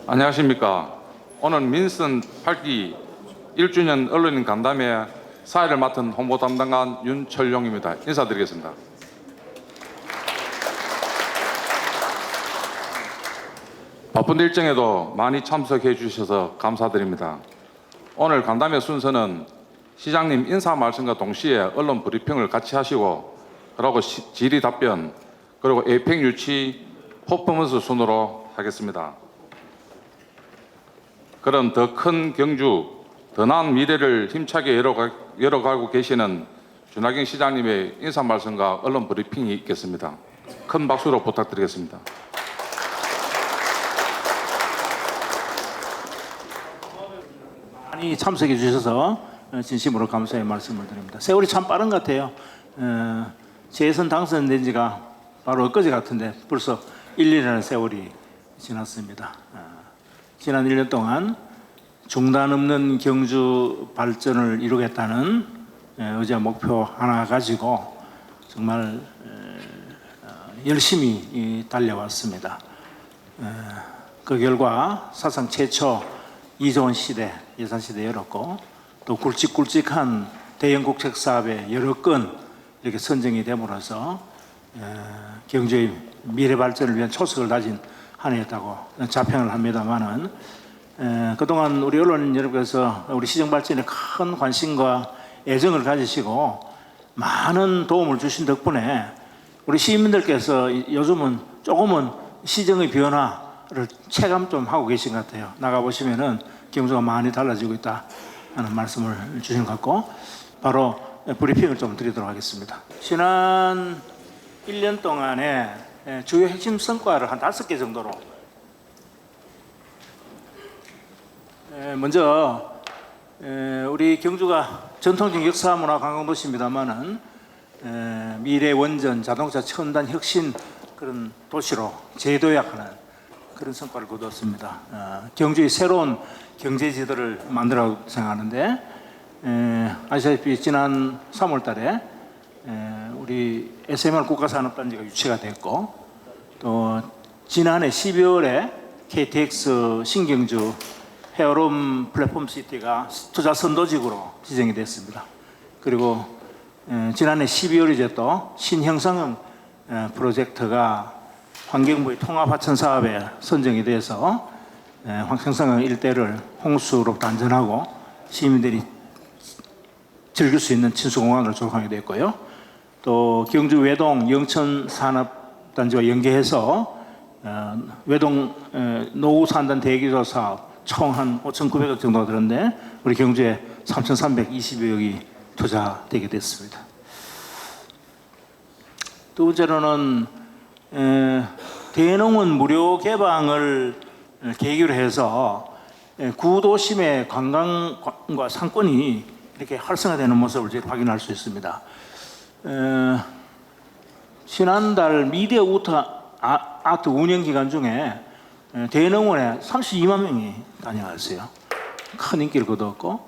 안녕하십니까. 오늘 민선 8기 1주년 언론인 간담회 사회를 맡은 홍보 담당관 윤철용입니다. 인사드리겠습니다. 바쁜 일정에도 많이 참석해 주셔서 감사드립니다. 오늘 간담회 순서는 시장님 인사 말씀과 동시에 언론 브리핑을 같이 하시고 그러고 질의 답변 그리고 에이펙 유치 퍼포먼스 순으로 하겠습니다. 그런 더 큰 경주, 더 나은 미래를 힘차게 열어가고 계시는 준하경 시장님의 인사 말씀과 언론 브리핑이 있겠습니다. 큰 박수로 부탁드리겠습니다. 많이 참석해 주셔서 진심으로 감사의 말씀을 드립니다. 세월이 참 빠른 것 같아요. 재선 당선된 지가 바로 엊그제 같은데 벌써 1년이라는 세월이 지났습니다. 지난 1년 동안 중단 없는 경주 발전을 이루겠다는 의지와 목표 하나 가지고 정말 열심히 달려왔습니다. 그 결과 사상 최초 2조 원 시대, 예산 시대 열었고 또 굵직굵직한 대형 국책 사업에 여러 건 이렇게 선정이 됨으로써 경주의 미래 발전을 위한 초석을 다진 한 해였다고 자평을 합니다만은 그동안 우리 언론 여러분께서 우리 시정 발전에 큰 관심과 애정을 가지시고 많은 도움을 주신 덕분에 우리 시민들께서 요즘은 조금은 시정의 변화를 체감 좀 하고 계신 것 같아요. 나가보시면은 경주가 많이 달라지고 있다 하는 말씀을 주신 것 같고 바로 브리핑을 좀 드리도록 하겠습니다. 지난 1년 동안에 주요 핵심 성과를 한 5개 정도로 먼저 우리 경주가 전통적 역사 문화 관광 도시입니다만은 미래 원전 자동차 첨단 혁신 그런 도시로 재도약하는 그런 성과를 거두었습니다. 경주의 새로운 경제 지도를 만들어 생각하는데 아시다시피 지난 3월 달에 우리 SMR 국가산업단지가 유치가 됐고 또 지난해 12월에 KTX 신경주 헤어롬 플랫폼 시티가 투자 선도직으로 지정이 됐습니다. 그리고 지난해 12월이제 또 신형성형 프로젝트가 환경부의 통합하천 사업에 선정이 돼서 형성형 일대를 홍수로부터 안전하고 시민들이 즐길 수 있는 친수공항으로 조성하게 됐고요. 또 경주 외동 영천산업단지와 연계해서 외동 노후산단 대기조 사업 총 한 5,900억 정도가 들었는데 우리 경주에 3,320억이 투자되게 됐습니다. 두 번째로는 대농원 무료 개방을 계기로 해서 구도심의 관광과 상권이 이렇게 활성화되는 모습을 저희 확인할 수 있습니다. 지난달 미디어 아트 운영 기간 중에 대농원에 32만 명이 다녀왔어요. 큰 인기를 거두었고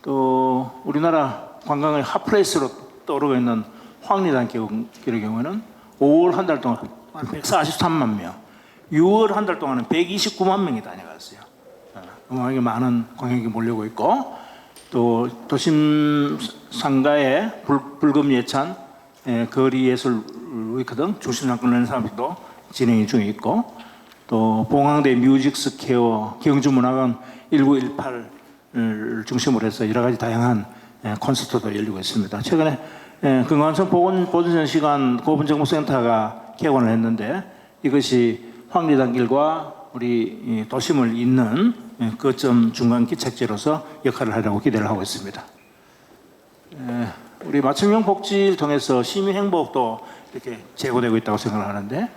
또 우리나라 관광의 핫플레이스로 떠오르고 있는 황리단 길의 경우에는 5월 한 달 동안 143만 명, 6월 한 달 동안은 129만 명이 다녀갔어요. 어마어마하게 많은 관광객이 몰려오고 있고 또 도심 상가의 불금 예찬, 거리 예술 위크 등 중심 상권을 사업도 진행 중에 있고 또 봉황대 뮤직 스퀘어 경주문화관 1918을 중심으로 해서 여러 가지 다양한 콘서트도 열리고 있습니다. 최근에 금강산 보존시간 고분정보센터가 개관을 했는데 이것이 황리단길과 우리 도심을 잇는 거점 중간 기착지로서 역할을 하려고 기대를 하고 있습니다. 우리 맞춤형 복지를 통해서 시민 행복도 이렇게 제고되고 있다고 생각을 하는데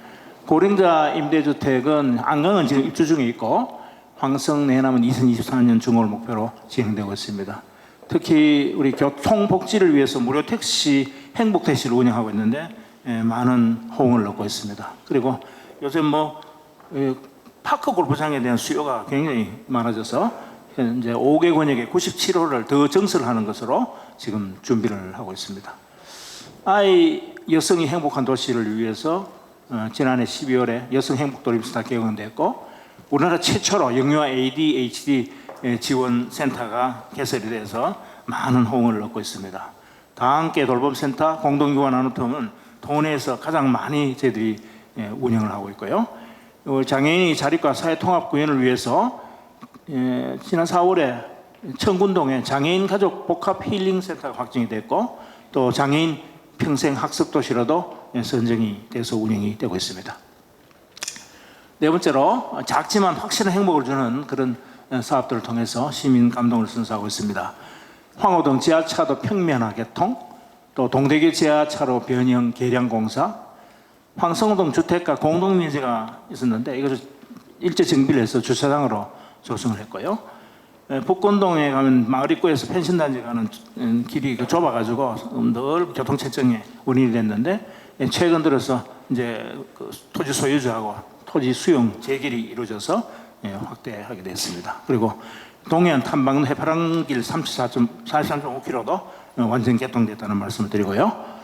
고령자 임대주택은 안강은 지금 입주 중에 있고 황성 내남은 2024년 중을 목표로 진행되고 있습니다. 특히 우리 교통복지를 위해서 무료 택시, 행복택시를 운영하고 있는데 많은 호응을 얻고 있습니다. 그리고 요즘 파크 골프장에 대한 수요가 굉장히 많아져서 현재 5개 권역에 97호를 더 증설하는 것으로 지금 준비를 하고 있습니다. 아이 여성이 행복한 도시를 위해서 지난해 12월에 여성 행복도림센터 개원됐고 우리나라 최초로 영유아 ADHD 지원센터가 개설이 돼서 많은 호응을 얻고 있습니다. 다 함께 돌봄센터, 공동교환 나눔통은 도내에서 가장 많이 저희들이 운영을 하고 있고요. 장애인의 자립과 사회통합 구현을 위해서 지난 4월에 청군동에 장애인 가족 복합 힐링센터가 확정이 됐고 또 장애인 평생 학습 도시로도 선정이 돼서 운영이 되고 있습니다. 네 번째로 작지만 확실한 행복을 주는 그런 사업들을 통해서 시민 감동을 선사하고 있습니다. 황호동 지하차도 평면화 개통, 또 동대교 지하차로 변형 개량 공사, 황성동 주택가 공동민지가 있었는데 이것을 일제 정비를 해서 주차장으로 조성을 했고요. 북권동에 가면 마을 입구에서 펜션단지 가는 길이 좁아가지고 늘 교통체증에 원인이 됐는데 최근 들어서 이제 그 토지 소유주하고 토지 수용 재결이 이루어져서 확대하게 됐습니다. 그리고 동해안 탐방로 해파랑길 43.5km도 완전 개통됐다는 말씀을 드리고요.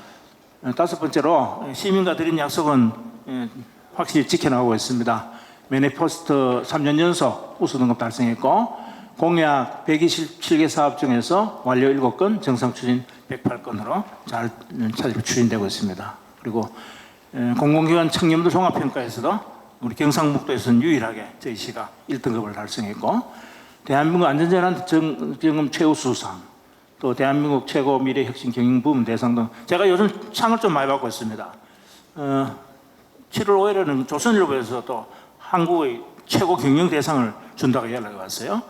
다섯 번째로 시민과 드린 약속은 확실히 지켜나가고 있습니다. 매니페스토 3년 연속 우수 등급 달성했고 공약 127개 사업 중에서 완료 7건, 정상 추진 108건으로 잘 추진되고 있습니다. 그리고 공공기관 청렴도 종합평가에서도 우리 경상북도에서는 유일하게 저희 시가 1등급을 달성했고 대한민국 안전재난점검 최우수상, 또 대한민국 최고 미래혁신 경영부문 대상 등 제가 요즘 상을 좀 많이 받고 있습니다. 7월 5일에는 조선일보에서 또 한국의 최고 경영 대상을 준다고 연락이 왔어요.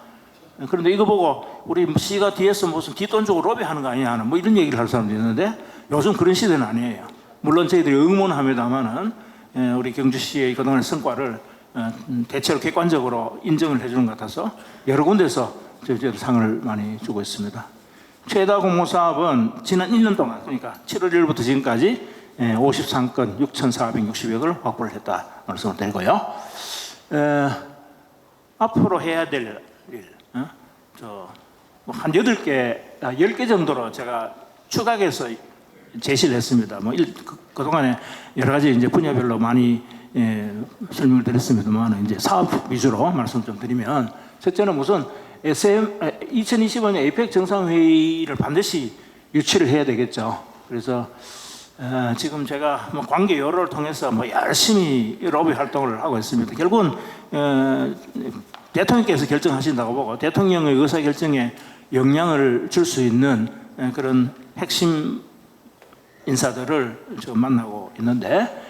그런데 이거 보고 우리 시가 뒤에서 무슨 뒷돈 주고 로비하는 거 아니냐 하는 이런 얘기를 할 사람도 있는데 요즘 그런 시대는 아니에요. 물론 저희들이 응원합니다만은 우리 경주시의 그동안의 성과를 대체로 객관적으로 인정을 해주는 것 같아서 여러 군데서 저희들 상을 많이 주고 있습니다. 최다 공모 사업은 지난 1년 동안 그러니까 7월 1일부터 지금까지 53건 6,460억을 확보를 했다 말씀을 드리고요. 앞으로 해야 될 일, 한 10개 정도로 제가 추각해서 제시를 했습니다. 그동안에 여러 가지 이제 분야별로 많이 설명을 드렸습니다만 이제 사업 위주로 말씀 좀 드리면 첫째는 우선 2025년 에이펙 정상회의를 반드시 유치를 해야 되겠죠. 그래서 지금 제가 관계 여론을 통해서 열심히 로비 활동을 하고 있습니다. 결국은 대통령께서 결정하신다고 보고 대통령의 의사결정에 영향을 줄 수 있는 그런 핵심 인사들을 지금 만나고 있는데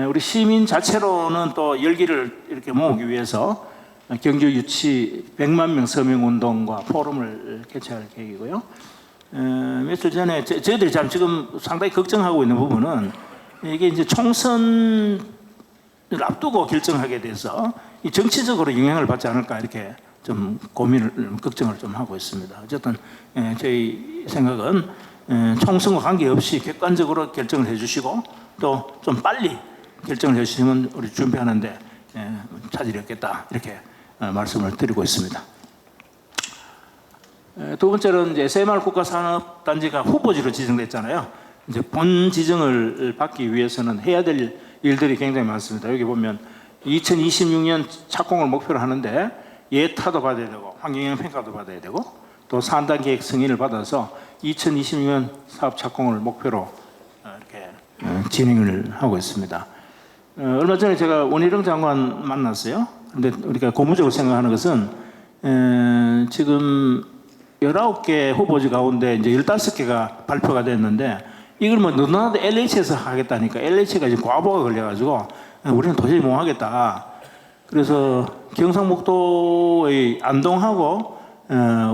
우리 시민 자체로는 또 열기를 이렇게 모으기 위해서 경주 유치 100만 명 서명 운동과 포럼을 개최할 계획이고요. 며칠 전에 저희들이 지금 상당히 걱정하고 있는 부분은 이게 이제 총선을 앞두고 결정하게 돼서 이 정치적으로 영향을 받지 않을까 이렇게 좀 걱정을 좀 하고 있습니다. 어쨌든 저희 생각은 총선과 관계없이 객관적으로 결정을 해주시고 또 좀 빨리 결정을 해주시면 우리 준비하는데 차질이 없겠다 이렇게 말씀을 드리고 있습니다. 두 번째는 이제 SMR 국가산업단지가 후보지로 지정됐잖아요. 이제 본 지정을 받기 위해서는 해야 될 일들이 굉장히 많습니다. 여기 보면 2026년 착공을 목표로 하는데 예타도 받아야 되고 환경영향 평가도 받아야 되고 또 사안단 계획 승인을 받아서 2026년 사업 착공을 목표로 이렇게 진행을 하고 있습니다. 얼마 전에 제가 원희룡 장관 만났어요. 그런데 우리가 고무적으로 생각하는 것은 지금 19개 후보지 가운데 이제 15개가 발표가 됐는데 이걸 너나도 LH에서 하겠다니까 LH가 이제 과부가 걸려가지고 우리는 도저히 못 하겠다. 그래서 경상북도의 안동하고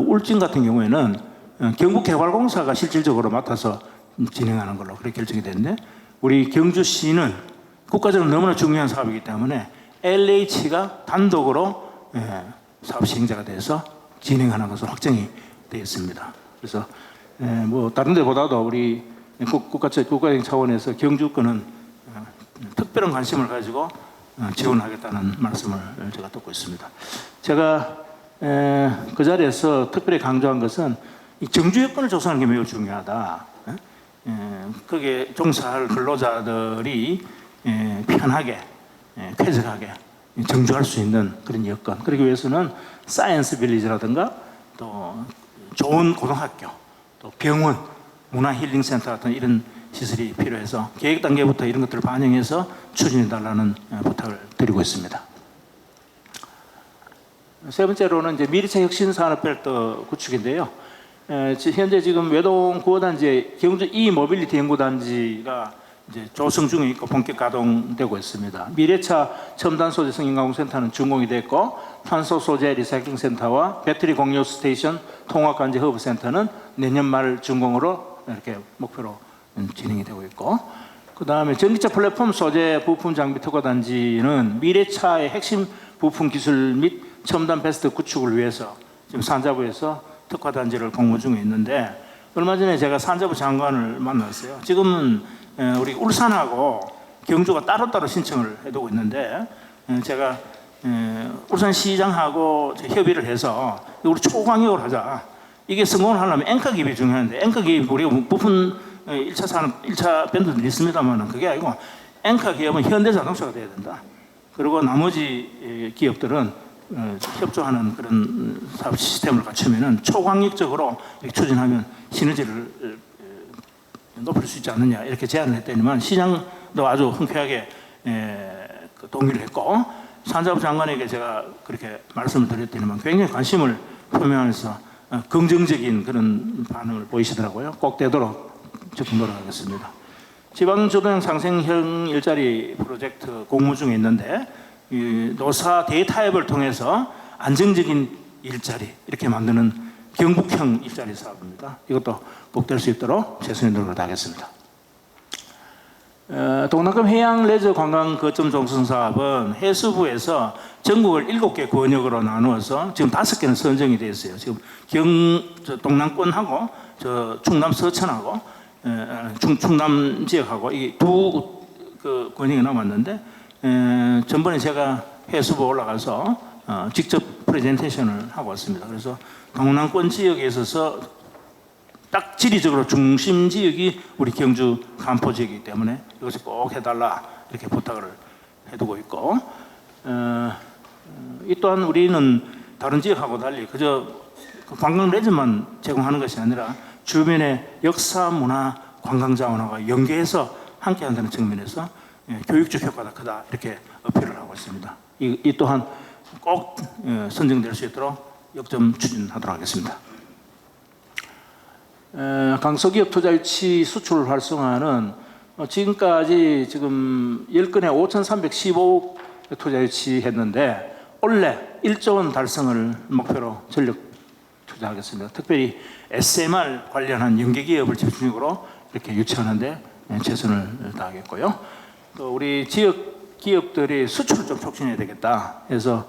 울진 같은 경우에는 경북개발공사가 실질적으로 맡아서 진행하는 걸로 그렇게 결정이 됐는데 우리 경주시는 국가적으로 너무나 중요한 사업이기 때문에 LH가 단독으로 사업 시행자가 돼서 진행하는 것으로 확정이 되어 있습니다. 그래서 뭐 다른 데보다도 우리 국가적 차원에서 경주권은 특별한 관심을 가지고 지원하겠다는 말씀을 제가 듣고 있습니다. 제가 그 자리에서 특별히 강조한 것은 이 정주 여건을 조성하는 게 매우 중요하다. 거기에 종사할 근로자들이 편하게 쾌적하게 정주할 수 있는 그런 여건. 그러기 위해서는 사이언스 빌리지라든가 또 좋은 고등학교, 또 병원, 문화 힐링 센터 같은 이런 시설이 필요해서 계획 단계부터 이런 것들을 반영해서 추진해 달라는 부탁을 드리고 있습니다. 세 번째로는 이제 미래차 혁신 산업벨트 구축인데요. 현재 지금 외동 구호단지에 경주 E 모빌리티 연구단지가 이제 조성 중에 있고 본격 가동되고 있습니다. 미래차 첨단 소재 성인가공센터는 준공이 됐고, 탄소 소재 리사이클링 센터와 배터리 공유 스테이션 통합 관제 허브 센터는 내년 말 준공으로 이렇게 목표로 진행이 되고 있고, 그 다음에 전기차 플랫폼 소재 부품 장비 특화 단지는 미래차의 핵심 부품 기술 및 첨단 베스트 구축을 위해서 지금 산자부에서 특화 단지를 공모 중에 있는데, 얼마 전에 제가 산자부 장관을 만났어요. 지금은 우리 울산하고 경주가 따로따로 신청을 해두고 있는데, 제가 울산시장하고 협의를 해서 우리 초광역으로 하자. 이게 성공을 하려면 앵커 기업이 중요한데, 앵커 기업 우리가 부품 1차 산업, 1차 밴드도 있습니다만 그게 아니고 앵커 기업은 현대자동차가 돼야 된다. 그리고 나머지 기업들은 협조하는 그런 사업 시스템을 갖추면은 초광역적으로 추진하면 시너지를 높일 수 있지 않느냐 이렇게 제안을 했더니만 시장도 아주 흔쾌하게 동의를 했고, 산자부 장관에게 제가 그렇게 말씀을 드렸더니만 굉장히 관심을 표명하면서 긍정적인 그런 반응을 보이시더라고요. 꼭 되도록 적극 노력하겠습니다. 지방주도형 상생형 일자리 프로젝트 공모 중에 있는데, 이 노사 대타협을 통해서 안정적인 일자리 이렇게 만드는 경북형 일자리 사업입니다. 이것도 꼭 될 수 있도록 최선의 노력을 다하겠습니다. 동남권 해양 레저 관광 거점 종성 사업은 해수부에서 전국을 7개 권역으로 나누어서 지금 5개는 선정이 되어 있어요. 지금 동남권하고 저 충남 서천하고 충남 지역하고 이 두 그 권역이 남았는데, 전번에 제가 해수부 올라가서 직접 프레젠테이션을 하고 왔습니다. 그래서 동남권 지역에 있어서 딱 지리적으로 중심 지역이 우리 경주 간포 지역이기 때문에 이것을 꼭 해달라 이렇게 부탁을 해두고 있고, 이 또한 우리는 다른 지역하고 달리 그저 관광 레저만 제공하는 것이 아니라 주변의 역사, 문화, 관광 자원하고 연계해서 함께한다는 측면에서 교육적 효과가 크다 이렇게 어필을 하고 있습니다. 이 또한 꼭 선정될 수 있도록 역점 추진하도록 하겠습니다. 강소기업 투자유치 수출 활성화는 지금까지 지금 10건에 5,315억 투자유치 했는데, 올해 1조 원 달성을 목표로 전력 투자하겠습니다. 특별히 SMR 관련한 연계기업을 집중적으로 이렇게 유치하는데 최선을 다하겠고요. 또 우리 지역 기업들이 수출을 좀 촉진해야 되겠다 해서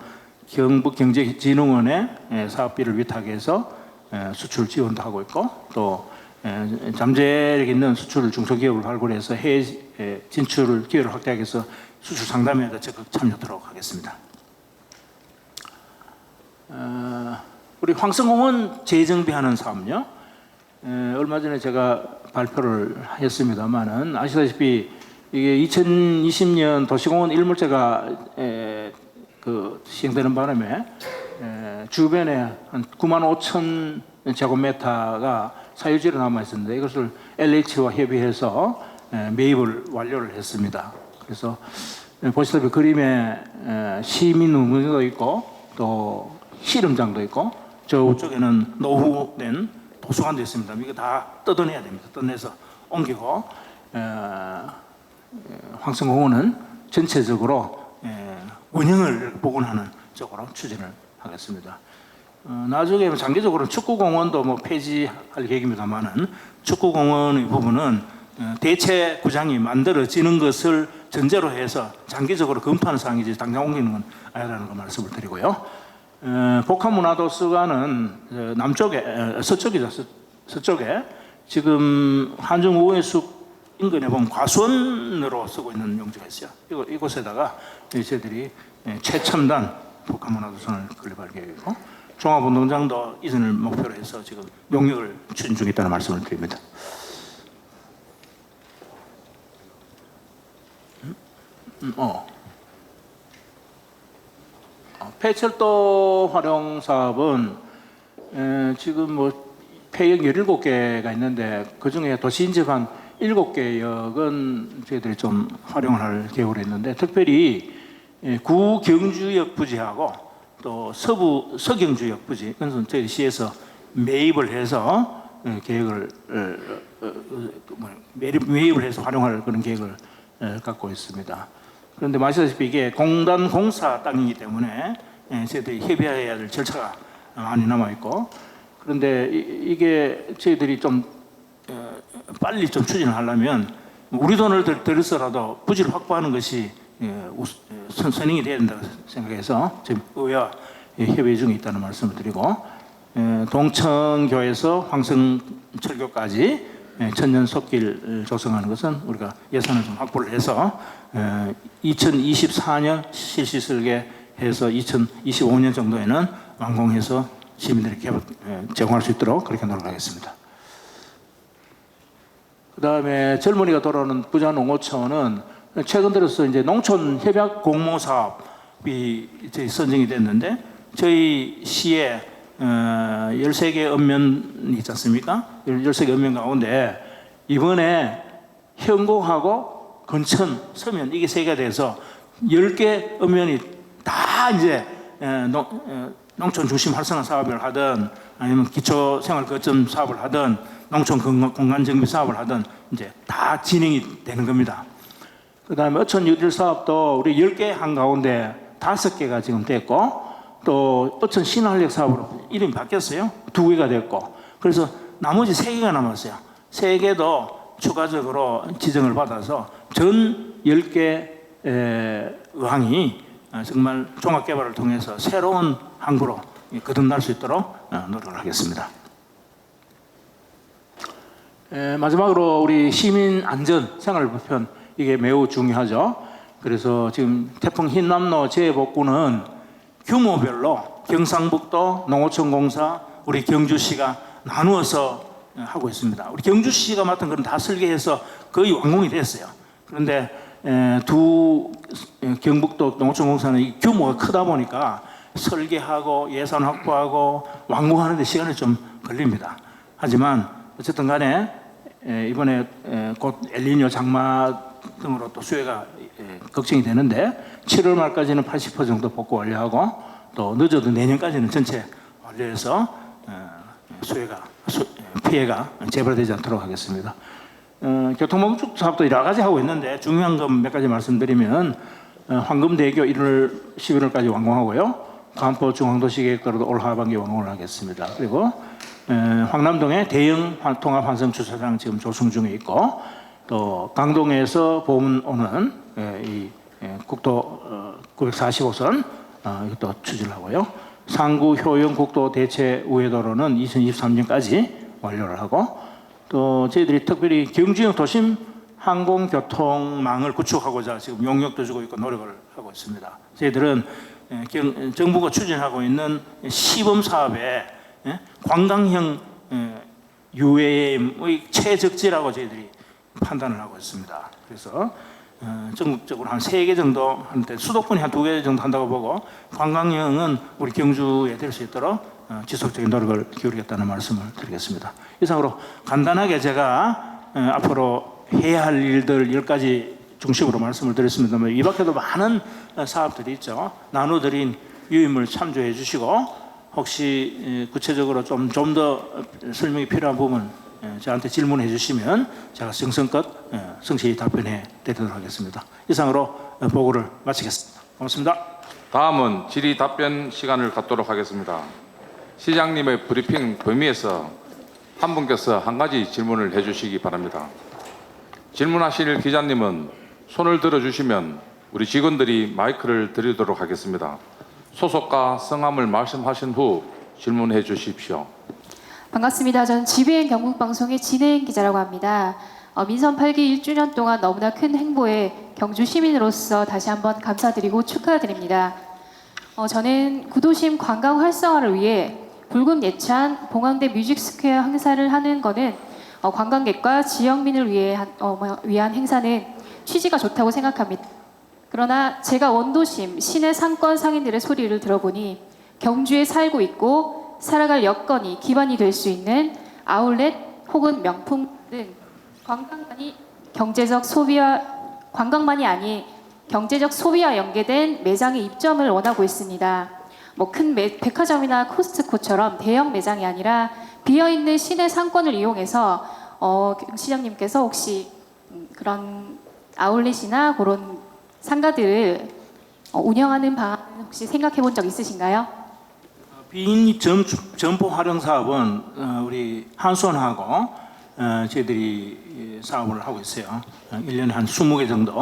경북경제진흥원에 사업비를 위탁해서 수출 지원도 하고 있고, 또 잠재력 있는 수출 중소기업을 발굴해서 해외 진출 기회를 확대하기 위해서 수출 상담에도 적극 참여하도록 하겠습니다. 우리 황성공원 재정비하는 사업요. 얼마 전에 제가 발표를 했습니다만은 아시다시피 이게 2020년 도시공원 일몰제가 시행되는 바람에 주변에 한 9만 5천 제곱미터가 사유지로 남아 있었는데, 이것을 LH와 협의해서 매입을 완료를 했습니다. 그래서 보시다시피 그림에 시민운동장도 있고 또 씨름장도 있고 저쪽에는 노후된 도서관도 있습니다. 이거 다 뜯어내야 됩니다. 뜯어내서 옮기고 황성공원은 전체적으로 운영을 복원하는 쪽으로 추진을 하겠습니다. 나중에 장기적으로 축구공원도 폐지할 계획입니다만은 축구공원의 부분은 대체 구장이 만들어지는 것을 전제로 해서 장기적으로 검토하는 사항이지 당장 옮기는 건 아니라는 거 말씀을 드리고요. 복합문화도서관은 남쪽에 서쪽이죠. 서쪽에 지금 한중 우회숲 인근에 보면 과수원으로 쓰고 있는 용지가 있어요. 이곳에다가 저희들이 최첨단 복합문화도서관을 건립할 계획이고 종합운동장도 이전을 목표로 해서 지금 용역을 추진 중에 있다는 말씀을 드립니다. 폐철도 활용 사업은 지금 뭐 폐역 17개가 있는데 그중에 도시 인접 한 7개 역은 저희들이 좀 활용을 할 계획으로 했는데 특별히 구경주역 부지하고 또 서부 서경주역 부지 그것은 저희 시에서 매입을 해서 계획을 매입을 해서 활용할 그런 계획을 갖고 있습니다. 그런데 마시다시피 이게 공단 공사 땅이기 때문에 저희들이 협의해야 될 절차가 많이 남아 있고 그런데 이게 저희들이 좀 빨리 좀 추진을 하려면 우리 돈을 들여서라도 부지를 확보하는 것이 선행이 돼야 된다고 생각해서 지금 의회와 협의 중에 있다는 말씀을 드리고 동천교에서 황성철교까지 천년 숲길 조성하는 것은 우리가 예산을 좀 확보를 해서 2024년 실시 설계해서 2025년 정도에는 완공해서 시민들에게 제공할 수 있도록 그렇게 노력하겠습니다. 그다음에 젊은이가 돌아오는 부자농어촌은 최근 들어서 이제 농촌 협약 공모 사업이 이제 선정이 됐는데 저희 시에 13개 읍면이 있지 않습니까? 13개 읍면 가운데 이번에 현곡하고 건천, 서면 이게 세 개가 돼서 10개 읍면이 다 이제 농촌 중심 활성화 사업을 하든 아니면 기초 생활 거점 사업을 하든 농촌 공간 정비 사업을 하든 이제 다 진행이 되는 겁니다. 그다음에 어촌 유질 사업도 우리 10개 한 가운데 5개가 지금 됐고 또 어촌 신활력 사업으로 이름이 바뀌었어요. 2개가 됐고 그래서 나머지 3개가 남았어요. 3개도 추가적으로 지정을 받아서 전 10개 의항이 정말 종합개발을 통해서 새로운 항구로 거듭날 수 있도록 노력을 하겠습니다. 마지막으로 우리 시민 안전, 생활 불편 이게 매우 중요하죠. 그래서 지금 태풍 흰남노 재해복구는 규모별로 경상북도 농어촌공사 우리 경주시가 나누어서 하고 있습니다. 우리 경주시가 맡은 건 다 설계해서 거의 완공이 됐어요. 그런데 두 경북도 농어촌공사는 이 규모가 크다 보니까 설계하고 예산 확보하고 완공하는 데 시간이 좀 걸립니다. 하지만 어쨌든 간에 이번에 곧 엘니뇨 장마 등으로 또 수해가 걱정이 되는데 7월 말까지는 80% 정도 복구 완료하고 또 늦어도 내년까지는 전체 완료해서 피해가 재발되지 않도록 하겠습니다. 교통방축 사업도 여러 가지 하고 있는데 중요한 건 몇 가지 말씀드리면 황금대교 1월 11월까지 완공하고요. 간포 중앙도시계획도로도 올 하반기 완공을 하겠습니다. 그리고 황남동에 대형 통합 환승 주차장 지금 조성 중에 있고 또 강동에서 보문 오는 이 국도 945선 이것도 추진을 하고요. 상구 효영 국도 대체 우회도로는 2023년까지 완료를 하고 또 저희들이 특별히 경주형 도심 항공교통망을 구축하고자 지금 용역도 주고 있고 노력을 하고 있습니다. 저희들은 정부가 추진하고 있는 시범 사업에 관광형 UAM의 최적지라고 저희들이 판단을 하고 있습니다. 그래서 전국적으로 한 3개 정도 하는데 수도권이 한 2개 정도 한다고 보고 관광형은 우리 경주에 될 수 있도록 지속적인 노력을 기울이겠다는 말씀을 드리겠습니다. 이상으로 간단하게 제가 앞으로 해야 할 일들 10가지 중심으로 말씀을 드렸습니다만 이 밖에도 많은 사업들이 있죠. 나눠드린 유인물 참조해 주시고 혹시 구체적으로 좀 더 설명이 필요한 부분 저한테 질문해 주시면 제가 정성껏 성실히 답변해 드리도록 하겠습니다. 이상으로 보고를 마치겠습니다. 고맙습니다. 다음은 질의 답변 시간을 갖도록 하겠습니다. 시장님의 브리핑 범위에서 한 분께서 한 가지 질문을 해주시기 바랍니다. 질문하실 기자님은 손을 들어주시면 우리 직원들이 마이크를 드리도록 하겠습니다. 소속과 성함을 말씀하신 후 질문해 주십시오. 반갑습니다. 저는 GBN 경북방송의 진혜인 기자라고 합니다. 민선 8기 1주년 동안 너무나 큰 행보에 경주 시민으로서 다시 한번 감사드리고 축하드립니다. 저는 구도심 관광 활성화를 위해 불금 예찬 봉황대 뮤직스퀘어 행사를 하는 것은 관광객과 지역민을 위한 행사는 취지가 좋다고 생각합니다. 그러나 제가 원도심 시내 상권 상인들의 소리를 들어보니 경주에 살고 있고 살아갈 여건이 기반이 될 수 있는 아울렛 혹은 명품 등 관광만이 아닌 경제적 소비와 연계된 매장의 입점을 원하고 있습니다. 큰 백화점이나 코스트코처럼 대형 매장이 아니라 비어있는 시내 상권을 이용해서 시장님께서 혹시 그런 아울렛이나 그런 상가들을 운영하는 방안 혹시 생각해 본 적 있으신가요? 빈 점포 활용 사업은 우리 한수원하고 저희들이 사업을 하고 있어요. 1년에 한 20개 정도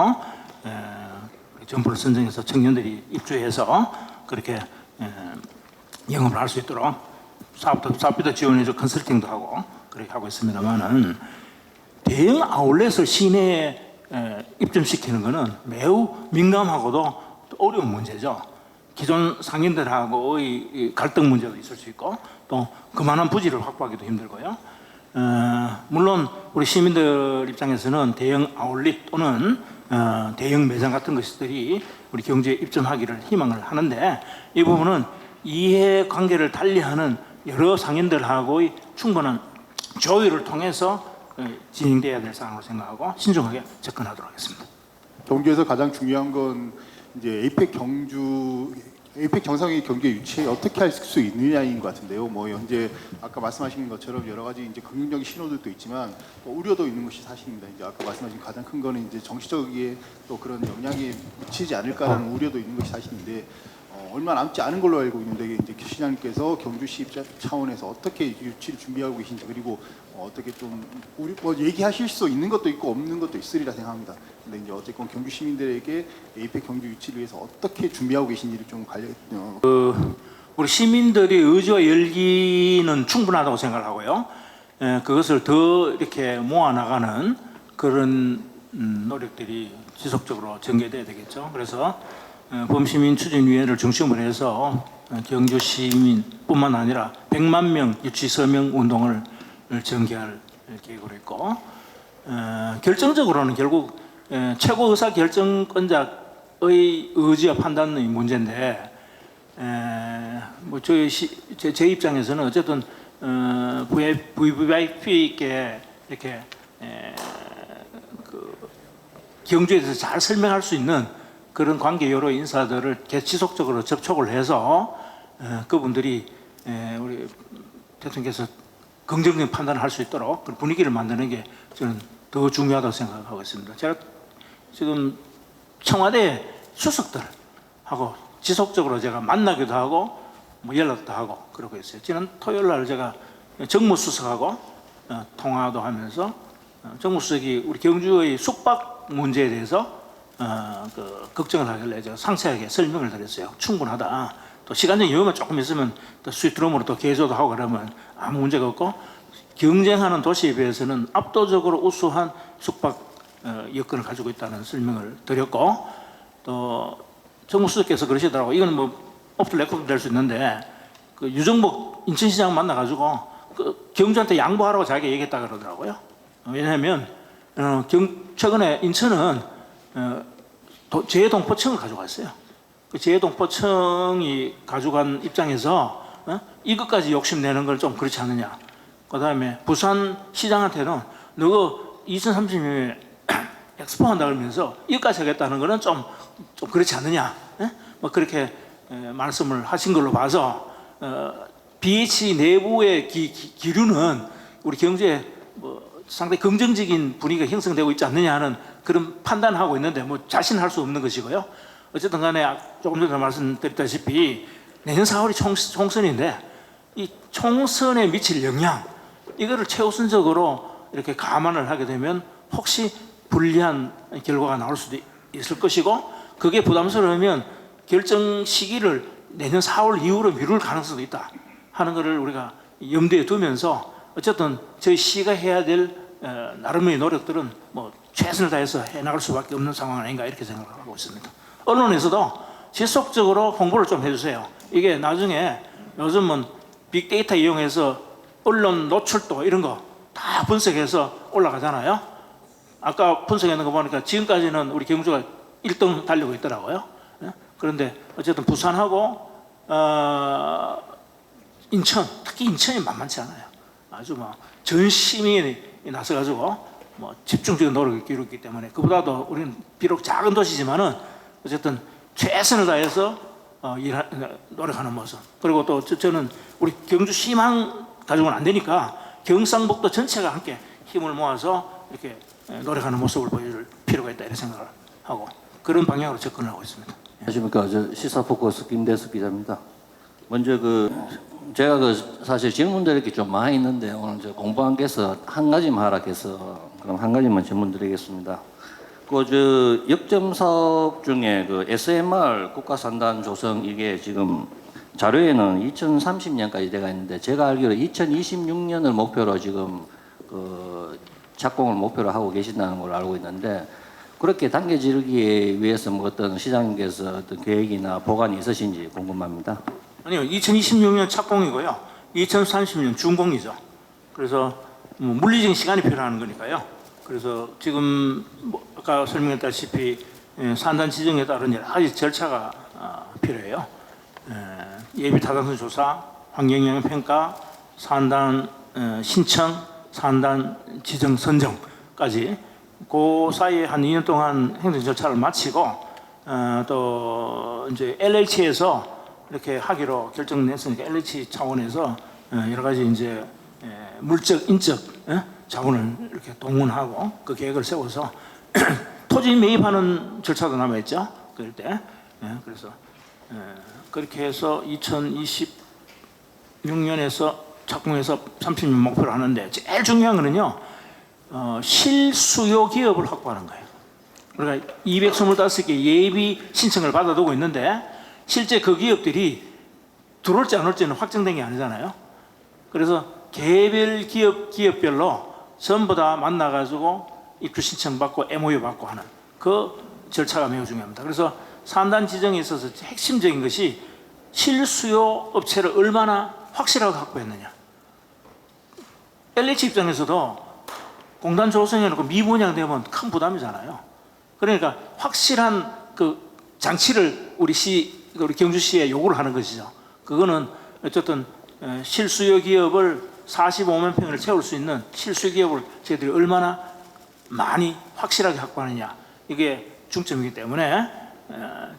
점포를 선정해서 청년들이 입주해서 그렇게 영업을 할 수 있도록 사업비도 지원해서 컨설팅도 하고 그렇게 하고 있습니다만은 대형 아울렛을 시내에 입점시키는 것은 매우 민감하고도 어려운 문제죠. 기존 상인들하고의 갈등 문제도 있을 수 있고 또 그만한 부지를 확보하기도 힘들고요. 물론 우리 시민들 입장에서는 대형 아울렛 또는 대형 매장 같은 것들이 우리 경주에 입점하기를 희망을 하는데 이 부분은 이해관계를 달리하는 여러 상인들하고의 충분한 조율을 통해서 진행돼야 될 사항으로 생각하고 신중하게 접근하도록 하겠습니다. 경주에서 가장 중요한 건 이제 에이펙 정상회의 경주의 유치에 어떻게 할 수 있느냐인 것 같은데요. 현재 아까 말씀하신 것처럼 여러 가지 이제 긍정적인 신호들도 있지만 또 우려도 있는 것이 사실입니다. 이제 아까 말씀하신 가장 큰 거는 이제 정치적인 또 그런 영향이 미치지 않을까라는 우려도 있는 것이 사실인데 얼마 남지 않은 걸로 알고 있는데 이제 시장님께서 경주시 입장 차원에서 어떻게 유치를 준비하고 계신지 그리고 어떻게 좀 우리 얘기하실 수 있는 것도 있고 없는 것도 있으리라 생각합니다. 근데 이제 어쨌건 경주 시민들에게 에이펙 경주 유치를 위해서 어떻게 준비하고 계신지를 좀 우리 시민들의 의지와 열기는 충분하다고 생각을 하고요. 그것을 더 이렇게 모아나가는 그런 노력들이 지속적으로 전개돼야 되겠죠. 그래서 범시민 추진위원회를 중심으로 해서 경주 시민뿐만 아니라 100만 명 유치 서명 운동을 전개할 계획으로 있고 결정적으로는 결국 최고 의사 결정권자의 의지와 판단의 문제인데 제 입장에서는 어쨌든 VVIP께 이렇게 경주에 대해서 잘 설명할 수 있는 그런 관계 여러 인사들을 지속적으로 접촉을 해서 그분들이 우리 대통령께서 긍정적인 판단을 할 수 있도록 그런 분위기를 만드는 게 저는 더 중요하다고 생각하고 있습니다. 제가 지금 청와대 수석들하고 지속적으로 제가 만나기도 하고 연락도 하고 그러고 있어요. 지난 토요일 날 제가 정무수석하고 통화도 하면서 정무수석이 우리 경주의 숙박 문제에 대해서 걱정을 하길래 제가 상세하게 설명을 드렸어요. 충분하다. 또 시간적 여유가 조금 있으면 또 스위트룸으로 또 개조도 하고 그러면 아무 문제가 없고 경쟁하는 도시에 비해서는 압도적으로 우수한 숙박 여건을 가지고 있다는 설명을 드렸고 또 정무수석께서 그러시더라고요. 이건 오프 레코드 될 수 있는데 그 유정복 인천시장 만나가지고 그 경주한테 양보하라고 자기가 얘기했다 그러더라고요. 왜냐하면 최근에 인천은 재해동포청을 가져갔어요. 그 재해동포청이 가져간 입장에서 이것까지 욕심내는 걸 좀 그렇지 않느냐. 그 다음에 부산 시장한테는 너가 2030년에 엑스포 한다 그러면서 이것까지 하겠다는 거는 좀 그렇지 않느냐. 그렇게 말씀을 하신 걸로 봐서 BH 내부의 기류는 우리 경제에 상당히 긍정적인 분위기가 형성되고 있지 않느냐 하는 그런 판단하고 있는데 자신할 수 없는 것이고요. 어쨌든 간에 조금 전에 말씀드렸다시피 내년 4월이 총선인데 이 총선에 미칠 영향 이거를 최우선적으로 이렇게 감안을 하게 되면 혹시 불리한 결과가 나올 수도 있을 것이고 그게 부담스러우면 결정 시기를 내년 4월 이후로 미룰 가능성도 있다 하는 것을 우리가 염두에 두면서 어쨌든 저희 시가 해야 될 나름의 노력들은 뭐 최선을 다해서 해나갈 수밖에 없는 상황 아닌가 이렇게 생각하고 있습니다. 언론에서도 지속적으로 홍보를 좀 해주세요. 이게 나중에 요즘은 빅데이터 이용해서 언론 노출도 이런 거 다 분석해서 올라가잖아요. 아까 분석하는 거 보니까 지금까지는 우리 경주가 1등 달리고 있더라고요. 그런데 어쨌든 부산하고 인천, 특히 인천이 만만치 않아요. 아주 뭐 전 시민이 나서가지고 뭐 집중적인 노력을 기울였기 때문에 그보다도 우리는 비록 작은 도시지만은 어쨌든 최선을 다해서 노력하는 모습. 그리고 또 저는 우리 경주시만 가지고는 안 되니까 경상북도 전체가 함께 힘을 모아서 이렇게 노력하는 모습을 보여줄 필요가 있다 이렇게 생각을 하고 그런 방향으로 접근을 하고 있습니다. 안녕하십니까. 저 시사포커스 김대숙 기자입니다. 먼저 제가 사실 질문드릴 게 좀 많이 있는데 오늘 저 공부한 게서 한 가지만 하락해서 그럼 한 가지만 질문드리겠습니다. 역점 사업 중에 SMR 국가산단 조성 이게 지금 자료에는 2030년까지 돼가 있는데 제가 알기로 2026년을 목표로 지금 착공을 목표로 하고 계신다는 걸 알고 있는데 그렇게 당겨지기 위해서 뭐 어떤 시장님께서 어떤 계획이나 보관이 있으신지 궁금합니다. 아니요, 2026년 착공이고요. 2030년 준공이죠. 그래서 뭐 물리적인 시간이 필요한 거니까요. 그래서 지금 뭐 아까 설명했다시피 산단 지정에 따른 여러 가지 절차가 필요해요. 예비 타당성 조사, 환경영향 평가, 산단 신청, 산단 지정 선정까지 그 사이에 한 2년 동안 행정 절차를 마치고 또 이제 LH에서 이렇게 하기로 결정냈으니까 LH 차원에서 여러 가지 이제 물적, 인적 자본을 이렇게 동원하고 그 계획을 세워서 토지 매입하는 절차도 남아있죠. 그럴 때 그래서 그렇게 해서 2026년에서 착공해서 30년 목표를 하는데 제일 중요한 거는요. 실수요 기업을 확보하는 거예요. 우리가 225개 예비 신청을 받아두고 있는데 실제 그 기업들이 들어올지 안 올지는 확정된 게 아니잖아요. 그래서 개별 기업별로 전부 다 만나가지고 입주 신청 받고 MOU 받고 하는 그 절차가 매우 중요합니다. 그래서 산단 지정에 있어서 핵심적인 것이 실수요 업체를 얼마나 확실하게 확보했느냐. LH 입장에서도 공단 조성해놓고 미분양되면 큰 부담이잖아요. 그러니까 확실한 그 장치를 우리 경주시에 요구를 하는 것이죠. 그거는 어쨌든 실수요 기업을 45만 평을 채울 수 있는 실수요 기업을 저희들이 얼마나 많이 확실하게 확보하느냐 이게 중점이기 때문에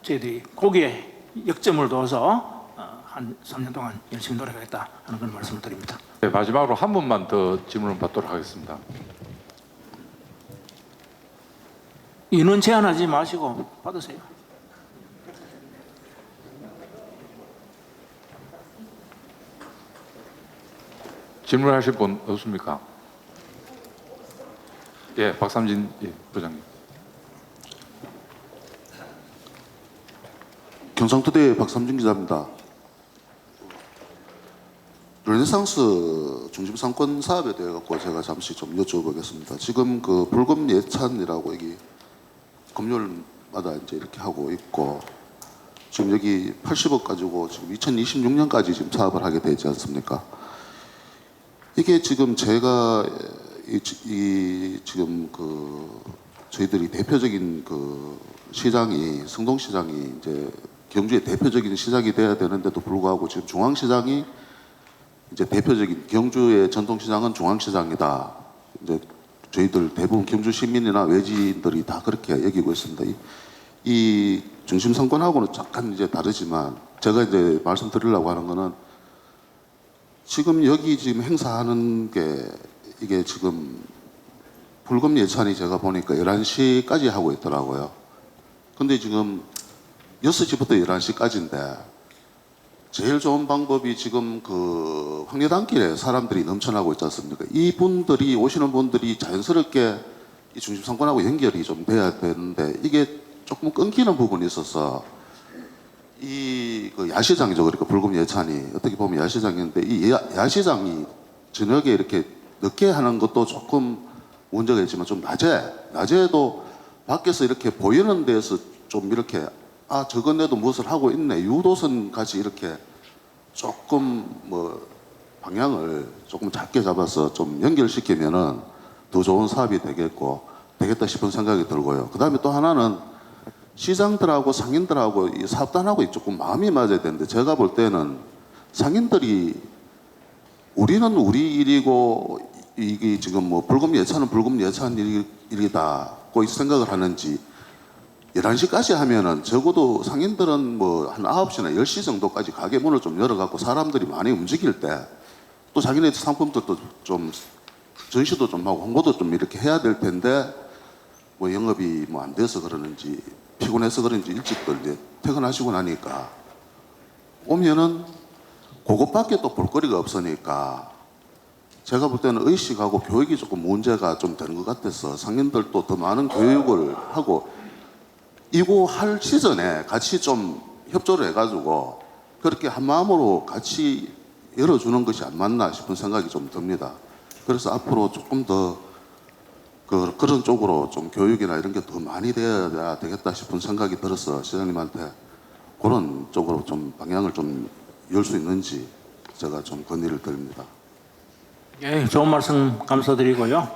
저희들이 거기에 역점을 둬서 한 3년 동안 열심히 노력하겠다 하는 그런 말씀을 드립니다. 네, 마지막으로 한 분만 더 질문을 받도록 하겠습니다. 인원 제한하지 마시고 받으세요. 질문하실 분 없습니까? 예, 박삼진 부장님. 경상투데이 박삼준 기자입니다. 르네상스 중심상권 사업에 대해 갖고 제가 잠시 좀 여쭤보겠습니다. 지금 그 불금 예찬이라고 여기 금요일마다 이제 이렇게 하고 있고 지금 여기 80억 가지고 지금 2026년까지 지금 사업을 하게 되지 않습니까? 이게 지금 제가 지금 저희들이 대표적인 시장이 성동시장이 이제 경주의 대표적인 시장이 돼야 되는데도 불구하고 지금 중앙시장이 이제 대표적인 경주의 전통시장은 중앙시장이다. 이제 저희들 대부분 경주 시민이나 외지인들이 다 그렇게 여기고 있습니다. 이 중심 상권하고는 약간 이제 다르지만 제가 이제 말씀드리려고 하는 거는 지금 여기 지금 행사하는 게 이게 지금 불금 예찬이 제가 보니까 11시까지 하고 있더라고요. 근데 지금 6시부터 11시까지인데 제일 좋은 방법이 지금 황리단길에 사람들이 넘쳐나고 있지 않습니까? 이분들이 오시는 분들이 자연스럽게 이 중심상권하고 연결이 좀 돼야 되는데 이게 조금 끊기는 부분이 있어서 이 그 야시장이죠. 그러니까 불금 예찬이 어떻게 보면 야시장인데 이 야시장이 저녁에 이렇게 늦게 하는 것도 조금 문제가 있지만 좀 낮에도 밖에서 이렇게 보이는 데서 좀 이렇게 저건데도 무엇을 하고 있네 유도선 같이 이렇게 조금 뭐 방향을 조금 작게 잡아서 좀 연결시키면은 더 좋은 사업이 되겠다 싶은 생각이 들고요. 그 다음에 또 하나는 시장들하고 상인들하고 이 사업단하고 조금 마음이 맞아야 되는데 제가 볼 때는 상인들이 우리는 우리 일이고 이게 지금 뭐 불금 예찬은 불금 예찬 일이다고 생각을 하는지 11시까지 하면은 적어도 상인들은 뭐 한 9시나 10시 정도까지 가게 문을 좀 열어갖고 사람들이 많이 움직일 때 또 자기네 상품들도 좀 전시도 좀 하고 홍보도 좀 이렇게 해야 될 텐데 뭐 영업이 뭐 안 돼서 그러는지 피곤해서 그런지 일찍들 이제 퇴근하시고 나니까 오면은 그것밖에 또 볼거리가 없으니까 제가 볼 때는 의식하고 교육이 조금 문제가 좀 되는 것 같아서 상인들도 더 많은 교육을 하고 이거 할 시즌에 같이 좀 협조를 해가지고 그렇게 한 마음으로 같이 열어주는 것이 안 맞나 싶은 생각이 좀 듭니다. 그래서 앞으로 조금 더 그런 쪽으로 좀 교육이나 이런 게 더 많이 돼야 되겠다 싶은 생각이 들어서 시장님한테 그런 쪽으로 좀 방향을 좀 열 수 있는지 제가 좀 건의를 드립니다. 예, 좋은 말씀 감사드리고요.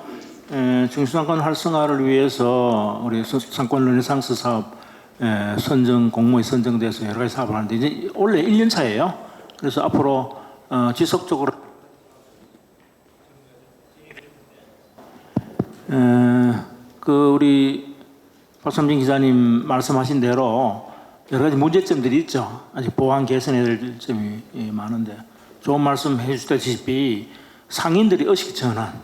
중시상권 활성화를 위해서 우리 상권 르네상스 사업 선정 공모에 선정돼서 여러 가지 사업을 하는데 이제 올해 1년 차예요. 그래서 앞으로 지속적으로 그 우리 박삼진 기자님 말씀하신 대로 여러 가지 문제점들이 있죠. 아직 보완 개선해야 될 점이 많은데 좋은 말씀 해주셨다시피 상인들이 의식 전환,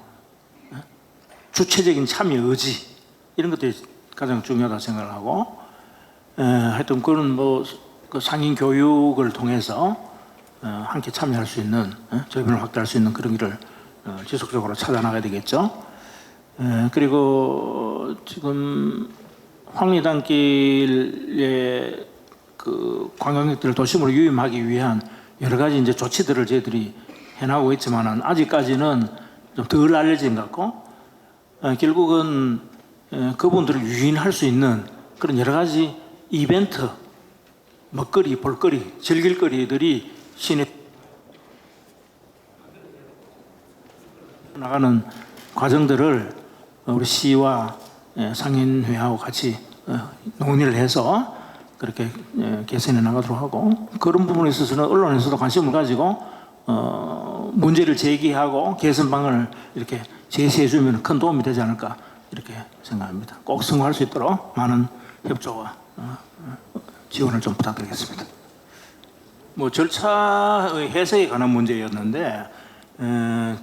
주체적인 참여 의지 이런 것들이 가장 중요하다고 생각을 하고 하여튼 그런 그 상인 교육을 통해서 함께 참여할 수 있는 저변을 확대할 수 있는 그런 길을 지속적으로 찾아나가야 되겠죠. 그리고 지금 황리단길에 그 관광객들을 도심으로 유입하기 위한 여러 가지 이제 조치들을 저희들이 해나가고 있지만은 아직까지는 좀 덜 알려진 것 같고 결국은 그분들을 유인할 수 있는 그런 여러 가지 이벤트, 먹거리, 볼거리, 즐길거리들이 시내 나가는 과정들을 우리 시와 상인회하고 같이 논의를 해서 그렇게 개선해 나가도록 하고 그런 부분에 있어서는 언론에서도 관심을 가지고 문제를 제기하고 개선 방안을 이렇게 제시해 주면 큰 도움이 되지 않을까 이렇게 생각합니다. 꼭 성공할 수 있도록 많은 협조와 지원을 좀 부탁드리겠습니다. 뭐 절차의 해석에 관한 문제였는데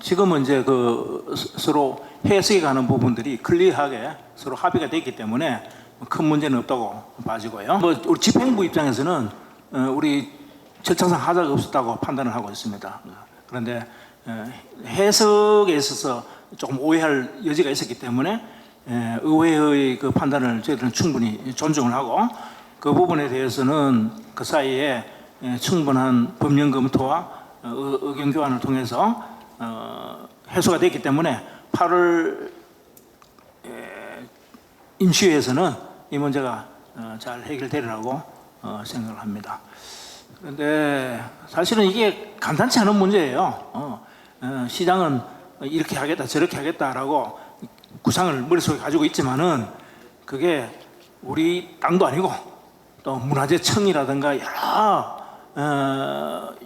지금은 이제 그 서로 해석에 관한 부분들이 클리어하게 서로 합의가 됐기 때문에 큰 문제는 없다고 봐지고요. 뭐 우리 집행부 입장에서는 우리 절차상 하자가 없었다고 판단을 하고 있습니다. 그런데 해석에 있어서 조금 오해할 여지가 있었기 때문에 의회의 그 판단을 저희들은 충분히 존중을 하고 그 부분에 대해서는 그 사이에 충분한 법령 검토와 의견 교환을 통해서 해소가 됐기 때문에 8월 임시회에서는 이 문제가 잘 해결되리라고 생각을 합니다. 그런데 사실은 이게 간단치 않은 문제예요. 시장은 이렇게 하겠다 저렇게 하겠다라고 구상을 머릿속에 가지고 있지만은 그게 우리 땅도 아니고 또 문화재청이라든가 여러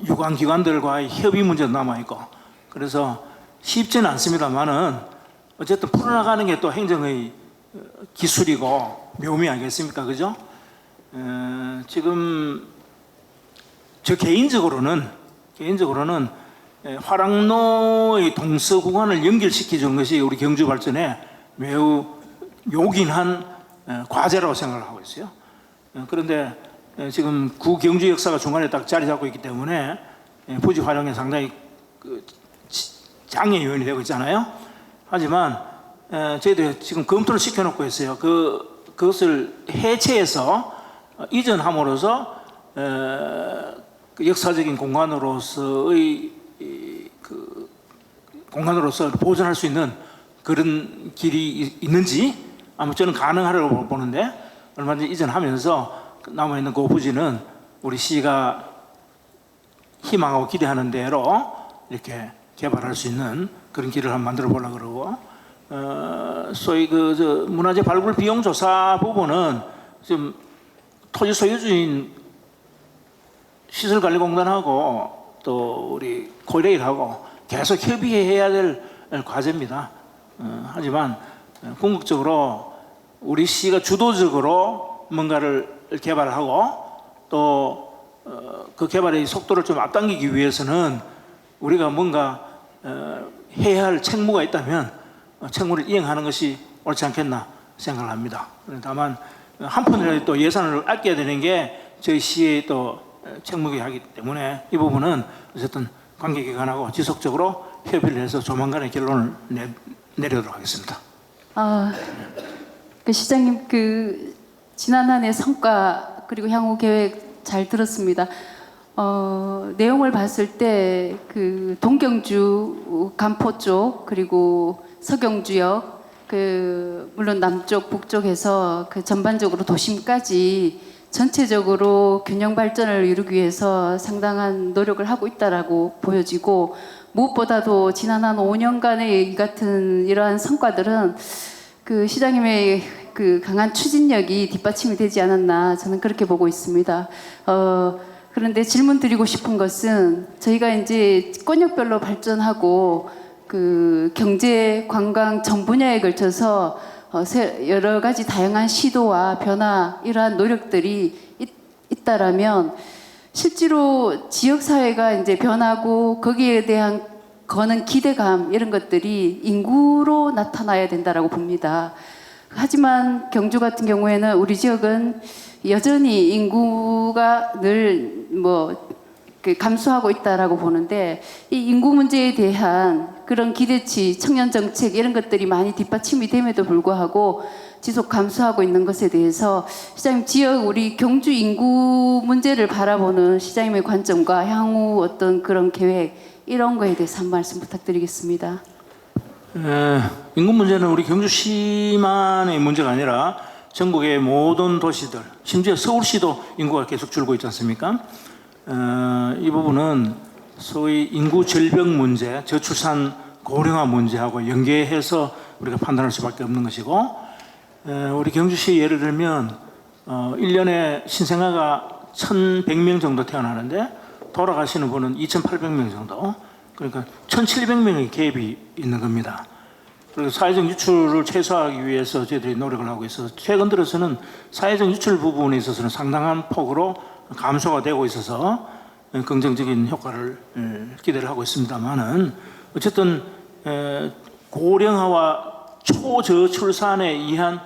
유관기관들과의 협의 문제도 남아있고 그래서 쉽지는 않습니다만은 어쨌든 풀어나가는 게 또 행정의 기술이고 묘미 아니겠습니까? 그죠? 지금 저 개인적으로는 화랑로의 동서 구간을 연결시켜 준 것이 우리 경주 발전에 매우 요긴한 과제라고 생각을 하고 있어요. 그런데 지금 구 경주 역사가 중간에 딱 자리 잡고 있기 때문에 부지 활용에 상당히 장애 요인이 되고 있잖아요. 하지만 저희들이 지금 검토를 시켜놓고 있어요. 그것을 해체해서 이전함으로써 그 역사적인 공간으로서의 그 공간으로서 보존할 수 있는 그런 길이 있는지 아마 저는 가능하라고 보는데 얼마든지 이전하면서 남아 있는 그 부지는 우리 시가 희망하고 기대하는 대로 이렇게 개발할 수 있는 그런 길을 한번 만들어 보려고 그러고 소위 그 문화재 발굴 비용 조사 부분은 좀 토지 소유주인 시설관리공단하고 또 우리 코레일하고 계속 협의해야 될 과제입니다. 하지만 궁극적으로 우리 시가 주도적으로 뭔가를 개발하고 또 그 개발의 속도를 좀 앞당기기 위해서는 우리가 뭔가 해야 할 책무가 있다면 책무를 이행하는 것이 옳지 않겠나 생각을 합니다. 다만 한편으로 또 예산을 아껴야 되는 게 저희 시의 또 책무이기 하기 때문에 이 부분은 어쨌든 관계기관하고 지속적으로 협의를 해서 조만간에 결론을 내리도록 하겠습니다. 그 시장님 그 지난 한 해 성과 그리고 향후 계획 잘 들었습니다. 내용을 봤을 때 그 동경주 간포 쪽 그리고 서경주역 그 물론 남쪽 북쪽에서 그 전반적으로 도심까지 전체적으로 균형 발전을 이루기 위해서 상당한 노력을 하고 있다라고 보여지고 무엇보다도 지난 한 5년간의 이 같은 이러한 성과들은 그 시장님의 그 강한 추진력이 뒷받침이 되지 않았나 저는 그렇게 보고 있습니다. 그런데 질문 드리고 싶은 것은 저희가 이제 권역별로 발전하고 그 경제, 관광 전 분야에 걸쳐서 여러 가지 다양한 시도와 변화 이러한 노력들이 있다라면 실제로 지역 사회가 이제 변하고 거기에 대한 거는 기대감 이런 것들이 인구로 나타나야 된다라고 봅니다. 하지만 경주 같은 경우에는 우리 지역은 여전히 인구가 늘 감소하고 있다라고 보는데 이 인구 문제에 대한 그런 기대치, 청년 정책 이런 것들이 많이 뒷받침이 됨에도 불구하고 지속 감소하고 있는 것에 대해서 시장님 지역 우리 경주 인구 문제를 바라보는 시장님의 관점과 향후 어떤 그런 계획 이런 거에 대해서 한 말씀 부탁드리겠습니다. 인구 문제는 우리 경주시만의 문제가 아니라 전국의 모든 도시들, 심지어 서울시도 인구가 계속 줄고 있지 않습니까? 이 부분은 소위 인구 절벽 문제, 저출산 고령화 문제하고 연계해서 우리가 판단할 수밖에 없는 것이고 우리 경주시 예를 들면 1년에 신생아가 1,100명 정도 태어나는데 돌아가시는 분은 2,800명 정도, 그러니까 1,700명의 갭이 있는 겁니다. 그리고 사회적 유출을 최소화하기 위해서 저희들이 노력을 하고 있어서 최근 들어서는 사회적 유출 부분에 있어서는 상당한 폭으로 감소가 되고 있어서 긍정적인 효과를 기대를 하고 있습니다만은 어쨌든 고령화와 초저출산에 의한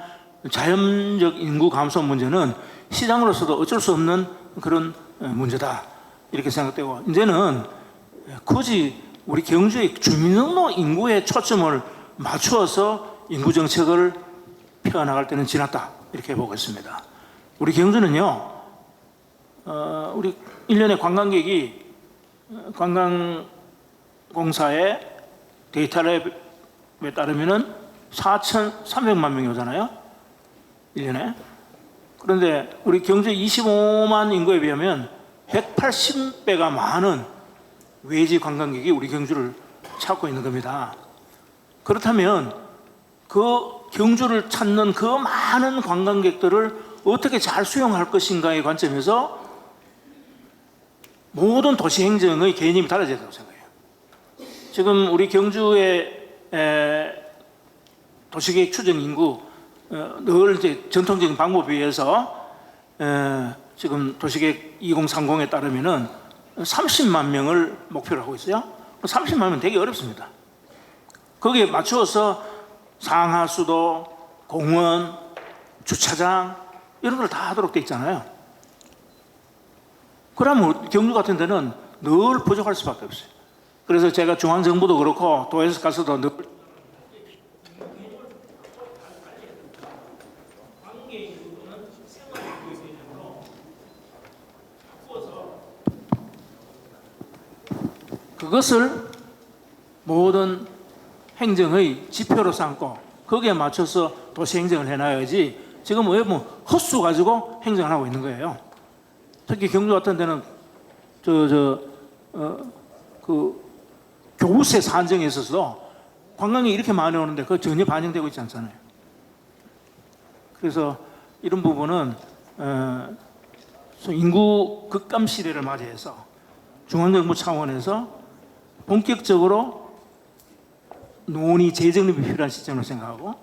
자연적 인구 감소 문제는 시장으로서도 어쩔 수 없는 그런 문제다 이렇게 생각되고 이제는 굳이 우리 경주의 주민등록 인구에 초점을 맞추어서 인구 정책을 펴나갈 때는 지났다 이렇게 보고 있습니다. 우리 경주는요, 우리 1년에 관광객이 관광공사의 데이터랩에 따르면은 4,300만 명이 오잖아요, 1년에. 그런데 우리 경주 25만 인구에 비하면 180배가 많은 외지 관광객이 우리 경주를 찾고 있는 겁니다. 그렇다면 그 경주를 찾는 그 많은 관광객들을 어떻게 잘 수용할 것인가의 관점에서 모든 도시 행정의 개념이 달라져야 된다고 생각해요. 지금 우리 경주의 도시계획 추정 인구 늘 이제 전통적인 방법에 의해서 지금 도시계획 2030에 따르면은 30만 명을 목표로 하고 있어요. 30만 명 되게 어렵습니다. 거기에 맞추어서 상하수도, 공원, 주차장 이런 걸 다 하도록 돼 있잖아요. 그러면 경주 같은 데는 늘 부족할 수밖에 없어요. 그래서 제가 중앙정부도 그렇고 도에서 가서도 늘 그것을 모든 행정의 지표로 삼고 거기에 맞춰서 도시 행정을 해놔야지 지금 왜 뭐 헛수 가지고 행정을 하고 있는 거예요. 특히 경주 같은 데는 그 교부세 산정에 있어서도 관광객이 이렇게 많이 오는데 그거 전혀 반영되고 있지 않잖아요. 그래서 이런 부분은 인구 급감 시대를 맞이해서 중앙정부 차원에서 본격적으로 논의 재정립이 필요한 시점을 생각하고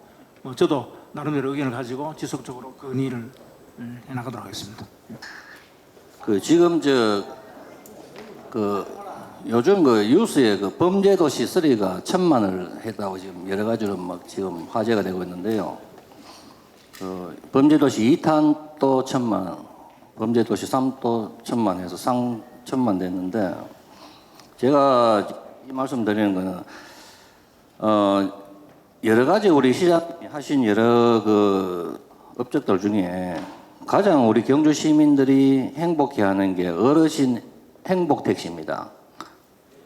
저도 나름대로 의견을 가지고 지속적으로 건의를 해나가도록 하겠습니다. 그 지금 요즘 그 뉴스에 그 범죄도시 3가 1,000만을 했다고 지금 여러 가지로 막 지금 화제가 되고 있는데요. 범죄도시 2탄도 1,000만, 범죄도시 3도 1,000만 해서 상 1,000만 됐는데 제가 이 말씀 드리는 거는 여러 가지 우리 시장님이 하신 여러 그 업적들 중에 가장 우리 경주 시민들이 행복해하는 게 어르신 행복 택시입니다.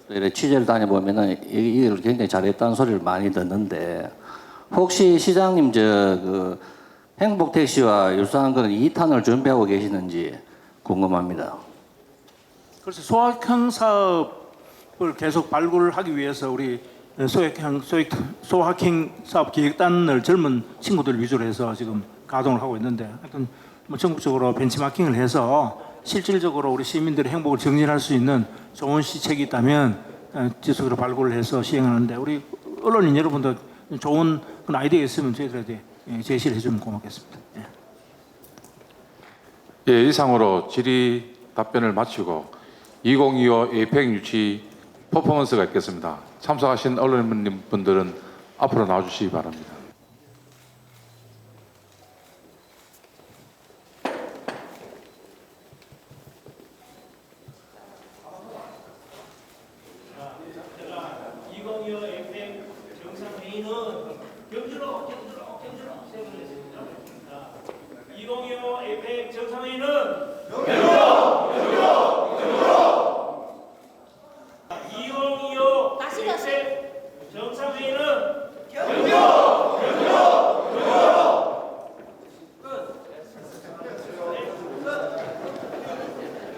이렇게 취재를 다녀보면은 이걸 굉장히 잘했다는 소리를 많이 듣는데 혹시 시장님 그 행복 택시와 유사한 그런 2탄을 준비하고 계시는지 궁금합니다. 그래서 소확행 사업을 계속 발굴하기 위해서 우리 소확행 사업 기획단을 젊은 친구들 위주로 해서 지금 가동을 하고 있는데 하여튼 뭐 전국적으로 벤치마킹을 해서 실질적으로 우리 시민들의 행복을 정진할 수 있는 좋은 시책이 있다면 지속적으로 발굴을 해서 시행하는데 우리 언론인 여러분도 좋은 그런 아이디어 있으면 저희들한테 제시를 해주면 고맙겠습니다. 예, 이상으로 질의 답변을 마치고 2025 에이펙 유치 퍼포먼스가 있겠습니다. 참석하신 언론인분들은 앞으로 나와주시기 바랍니다.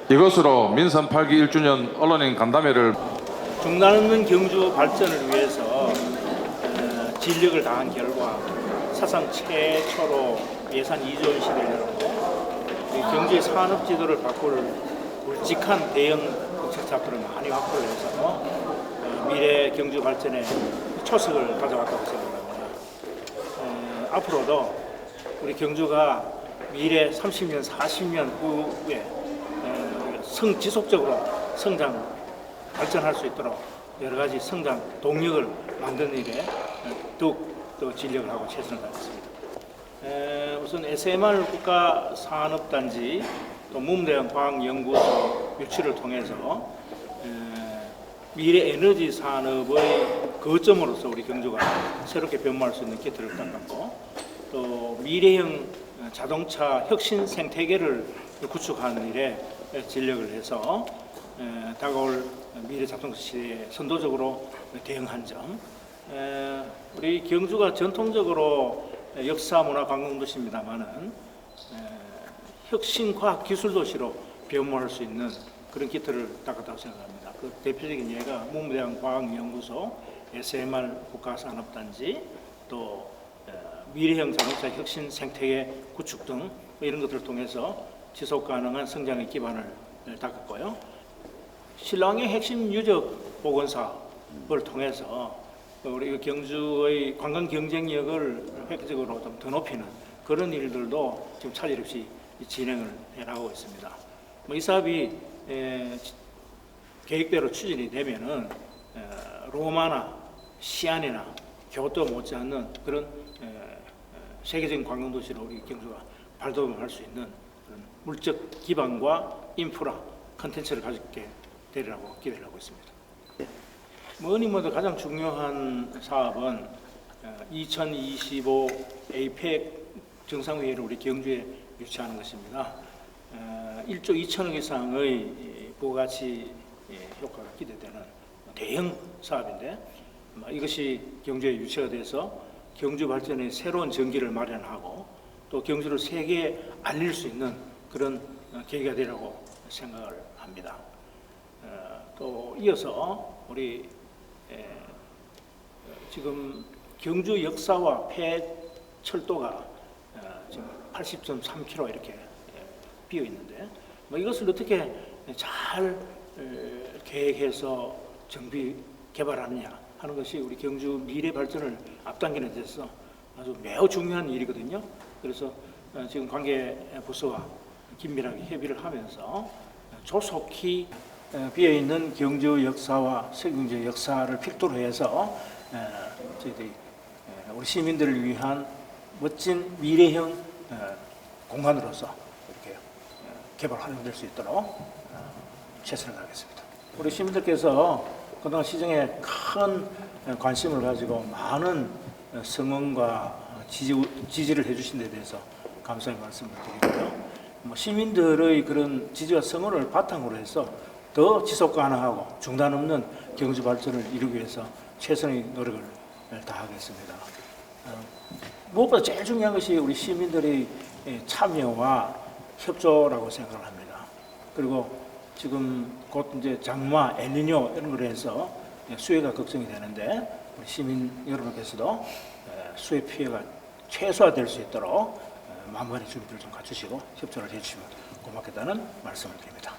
이것으로 민선 8기 1주년 언론인 간담회를 중남은 경주 발전을 위해서 진력을 다한 결과 사상 최초로 예산 2조 원 시대를 열었고 경주의 산업 지도를 바꿀 굵직한 대형 국책 사업들을 많이 확보를 해서 미래 경주 발전에 초석을 가져왔다고 생각합니다. 앞으로도 우리 경주가 미래 30년, 40년 후에 지속적으로 성장, 발전할 수 있도록 여러 가지 성장 동력을 만드는 일에 더욱 더 진력을 하고 최선을 다하겠습니다. 우선 SMR 국가산업단지 또 문무대학 과학연구소 유치를 통해서 미래 에너지 산업의 거점으로서 우리 경주가 새롭게 변모할 수 있는 기틀을 닦았고 또 미래형 자동차 혁신 생태계를 구축하는 일에 진력을 해서 다가올 미래 자동차 시대에 선도적으로 대응한 점, 우리 경주가 전통적으로 역사 문화 관광 도시입니다만은 혁신 과학 기술 도시로 변모할 수 있는 그런 기틀을 닦았다고 생각합니다. 그 대표적인 예가 문무대학 과학연구소, SMR 국가산업단지, 또 미래형 자동차 혁신 생태계 구축 등 이런 것들을 통해서 지속 가능한 성장의 기반을 닦았고요. 신랑의 핵심 유적 복원 사업을 통해서 우리 경주의 관광 경쟁력을 획기적으로 좀 더 높이는 그런 일들도 지금 차질 없이 진행을 해나가고 있습니다. 이 사업이 계획대로 추진이 되면은 로마나 시안이나 교토 못지않는 그런 세계적인 관광 도시로 우리 경주가 발돋움을 할 수 있는 그런 물적 기반과 인프라 컨텐츠를 가지게 되리라고 기대를 하고 있습니다. 뭐니 뭐도 가장 중요한 사업은 2025 에이펙 정상회의를 우리 경주에 유치하는 것입니다. 1조 2천억 이상의 부가가치 효과가 기대되는 대형 사업인데 이것이 경주에 유치가 돼서 경주 발전에 새로운 전기를 마련하고 또 경주를 세계에 알릴 수 있는 그런 계기가 되라고 생각을 합니다. 또 이어서 우리 지금 경주 역사와 폐철도가 지금 80.3km 이렇게 비어 있는데 이것을 어떻게 잘 계획해서 정비 개발하느냐 하는 것이 우리 경주 미래 발전을 앞당기는 데 있어서 아주 매우 중요한 일이거든요. 그래서 지금 관계 부서와 긴밀하게 협의를 하면서 조속히 비어 있는 경주 역사와 서경주의 역사를 필두로 해서 저희들이 우리 시민들을 위한 멋진 미래형 공간으로서 이렇게 개발 활용될 수 있도록 최선을 다하겠습니다. 우리 시민들께서 그동안 시정에 큰 관심을 가지고 많은 성원과 지지를 해주신 데 대해서 감사의 말씀을 드리고요. 시민들의 그런 지지와 성원을 바탕으로 해서 더 지속 가능하고 중단 없는 경주 발전을 이루기 위해서 최선의 노력을 다하겠습니다. 무엇보다 제일 중요한 것이 우리 시민들의 참여와 협조라고 생각을 합니다. 그리고 지금 곧 이제 장마, 엘니뇨 이런 걸로 해서 수해가 걱정이 되는데 우리 시민 여러분께서도 수해 피해가 최소화될 수 있도록 만반의 준비를 좀 갖추시고 협조를 해주시면 고맙겠다는 말씀을 드립니다.